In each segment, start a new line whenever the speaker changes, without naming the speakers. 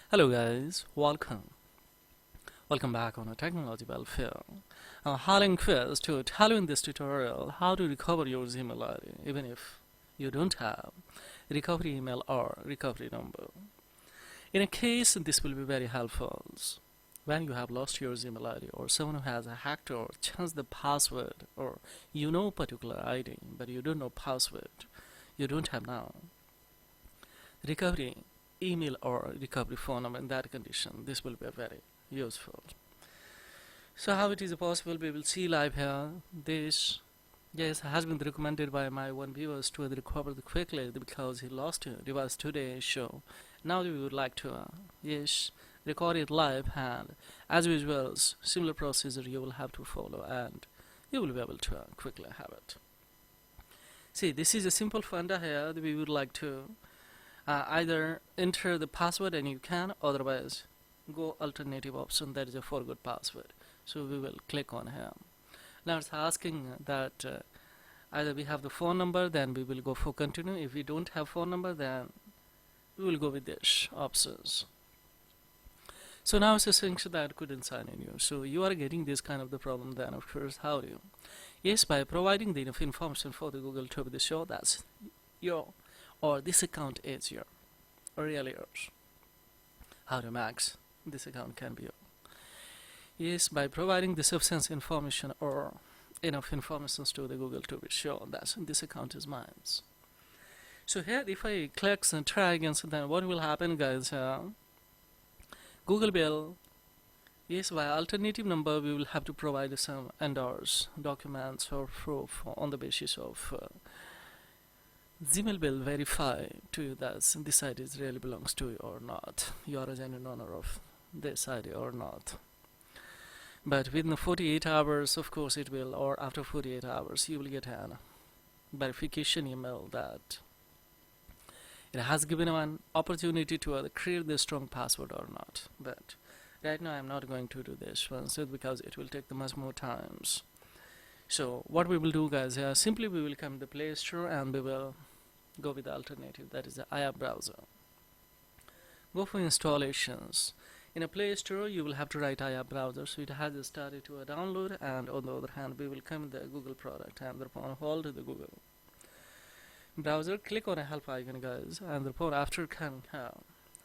Hello guys, welcome back on a technology welfare. Highlighting quiz to tell you in this tutorial how to recover your email ID even if you don't have recovery email or recovery number. In a case, this will be very helpful when you have lost your email ID or someone who has hacked or changed the password, or you know particular ID but you don't know password, you don't have now recovery email or recovery phone number. In that condition, this will be very useful. So how it is possible, we will see live here. This has been recommended by my one viewers to recover quickly because he lost his device today. So now we would like to record it live, and as usual similar procedure you will have to follow and you will be able to quickly have it. See, this is a simple funda here that we would like to either enter the password and you can, otherwise go alternative option, that is a forgot password. So we will click on here. Now it's asking that either we have the phone number, then we will go for continue. If we don't have phone number, then we will go with this options. So now it's saying that couldn't sign in you. So you are getting this kind of the problem, then of course how do you? Yes, by providing the enough information for the Google to be show that's your or this account is your or really yours. How to max this account can be yours? Yes, by providing the sufficient information or enough information to the Google to be sure that this account is mine. So here if I click and try again, so then what will happen, guys? Google will, yes, by alternative number we will have to provide some endorse documents or proof on the basis of Gmail will verify to you that this ID really belongs to you or not. You are a genuine owner of this ID or not. But within 48 hours, of course it will, or after 48 hours, you will get an verification email that it has given an opportunity to create the strong password or not. But right now I'm not going to do this one, so because it will take much more times. So what we will do, guys, simply we will come to the Play Store and we will go with the alternative, that is the IR browser. Go for installations. In a Play Store you will have to write IR browser, so it has started to download, and on the other hand we will come to the Google product and thereupon hold the Google browser, click on a help icon, guys, and thereupon after coming here,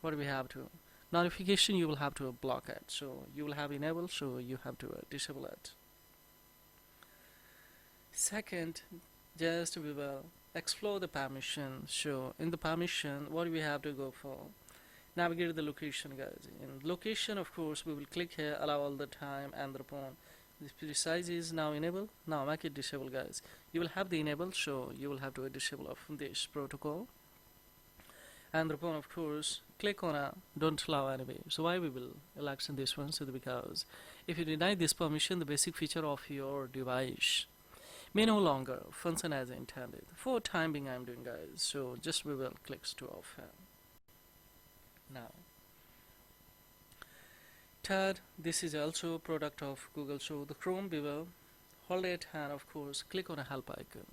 what do we have to? Notification, you will have to block it. So you will have enable, so you have to disable it. Second, just we will explore the permission. So in the permission, what do we have to go for? Navigate the location, guys. In location, of course, we will click here, allow all the time, and thereupon this precise is now enabled. Now make it disable, guys. You will have the enable, so you will have to disable of this protocol. And thereupon, of course, click on a don't allow anyway. So why we will elect this one? So because if you deny this permission, the basic feature of your device may no longer function as intended. For time being I'm doing, guys, so just we will click to off here. Now third, this is also a product of Google, so the Chrome we will hold it and of course click on a help icon,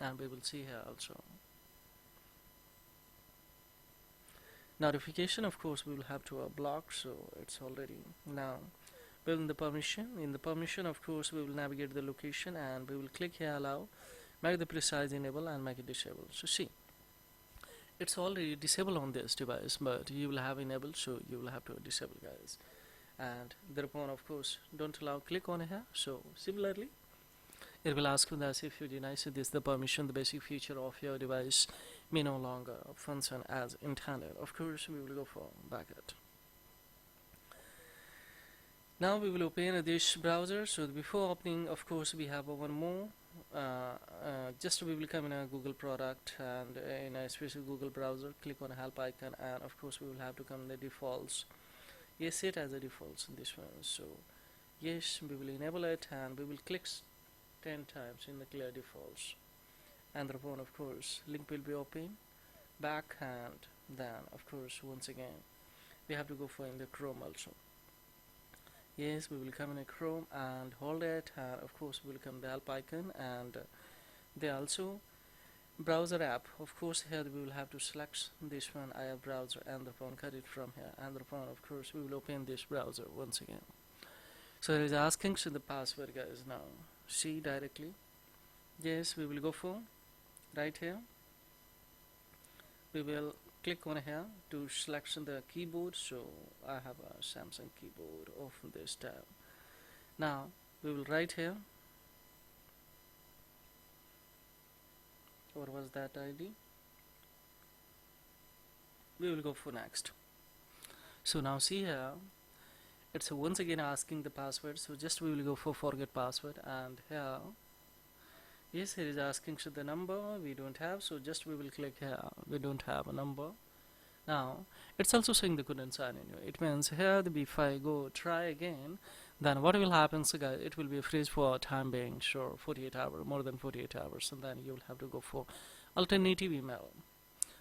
and we will see here also notification. Of course we will have to block, so it's already now in the permission. In the permission, of course, we will navigate the location and we will click here allow, make the precise enable and make it disable. So see, it's already disabled on this device, but you will have enabled, so you will have to disable, guys. And thereupon, of course, don't allow, click on here. So similarly it will ask you that if you deny this the permission, the basic feature of your device may no longer function as intended. Of course we will go for back it. Now we will open this browser. So before opening, of course, we have one more. Just we will come in a Google product and in a special Google browser, click on a help icon, and of course we will have to come in the defaults. Yes, set as a defaults in this one. So yes, we will enable it and we will click 10 times in the clear defaults, and thereupon of course link will be open back, and then of course once again we have to go for in the Chrome also. Yes, we will come in a Chrome and hold it, and of course we will come the help icon, and they also browser app. Of course, here we will have to select this one. I have browser and upon cut it from here, and upon, of course, we will open this browser once again. So it is asking for the password, guys. Now see directly. Yes, we will go for right here. We will click on here to select the keyboard. So I have a Samsung keyboard. Open this tab. Now we will write here. What was that ID? We will go for next. So now see here, it's once again asking the password. So just we will go for forget password, and here, yes, it is asking for the number. We don't have, so just we will click here. We don't have a number. Now it's also saying they couldn't sign in. It means here if I go try again, then what will happen? So guys, it will be a freeze for time being, sure, 48 hours, more than 48 hours, and then you will have to go for alternative email.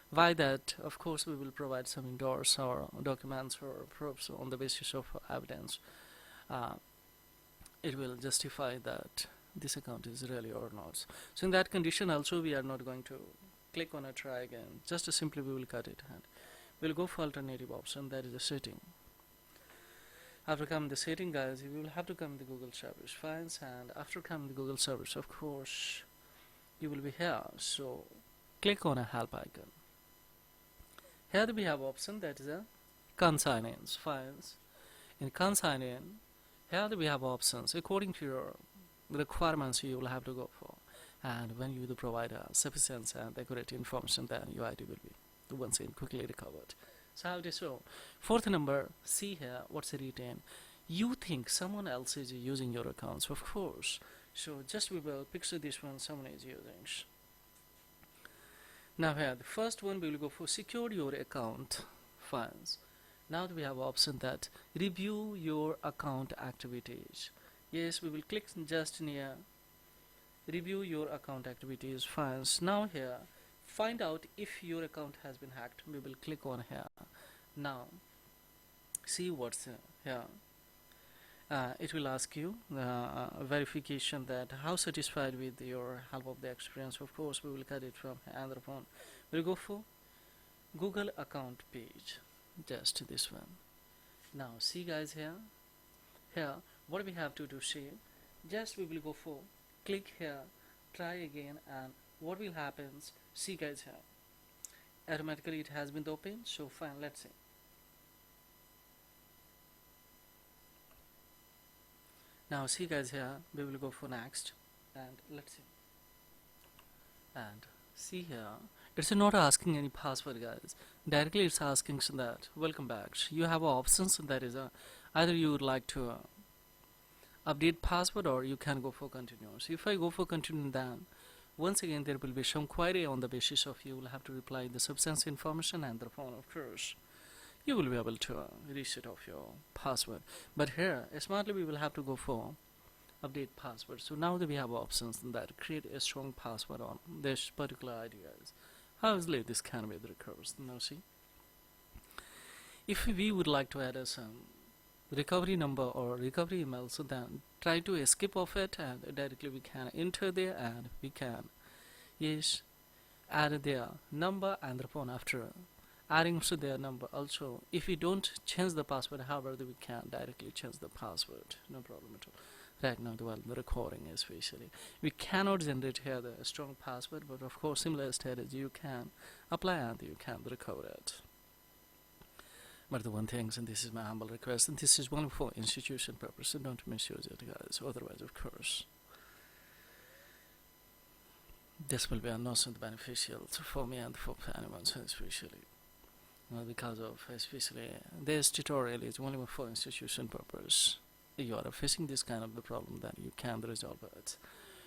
Why that? Of course, we will provide some indorse or documents or proofs on the basis of evidence. It will justify that this account is really or not. So in that condition, also we are not going to click on a try again. Just simply we will cut it and we'll go for alternative option. That is the setting. After coming the setting, guys, you will have to come the Google service files, and after coming the Google service, of course, you will be here. So click on a help icon. Here we have option that is a consign-ins files. In consign-in, here we have options according to your requirements you will have to go for. And when you provide sufficient and accurate information, then your ID will be once again quickly recovered. So how it is so? Fourth number, see here what's written. You think someone else is using your accounts, of course. So just we will picture this one someone is using. Now here the first one we will go for secure your account files. Now we have option that review your account activities. Yes, we will click just near review your account activities files. Now here find out if your account has been hacked. We will click on here. Now see what's here. It will ask you verification that how satisfied with your help of the experience. Of course, we will cut it from another phone. We'll go for Google account page, just this one. Now see guys here what we have to do, see, just we will go for click here, try again, and what will happen, see guys here, automatically it has been opened. So fine, let's see. Now see guys here, we will go for next, and let's see. And see here, it's not asking any password, guys. Directly it's asking that welcome back. You have options, that is either you would like to update password or you can go for continue. So if I go for continue, then once again there will be some query on the basis of you will have to reply the substance information and the phone, of course. You will be able to reset off your password. But here, smartly we will have to go for update password. So now that we have options that create a strong password on this particular ID, guys. How easily this can be recovers. Now see, if we would like to add some recovery number or recovery email, so then try to escape of it and directly we can enter there and we can, yes, add their number and the phone after adding to their number. Also, if we don't change the password, however, we can directly change the password, no problem at all. Right now, while the recording especially, we cannot generate here the strong password, but of course, similar strategy you can apply and you can recover it. But the one thing, and this is my humble request, and this is only for institution purpose, so don't misuse it, guys. Otherwise, of course, this will be not beneficial for me and for anyone, especially. Because of especially this tutorial is only for institution purpose. If you are facing this kind of the problem, then you can resolve it.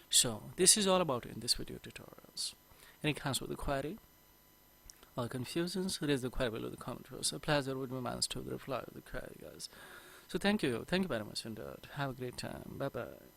So this is all about in this video tutorials. Any kinds of the query or confusions, raise the query below the comment box. A pleasure would be mine to reply to the query, guys. So thank you very much, and have a great time. Bye bye.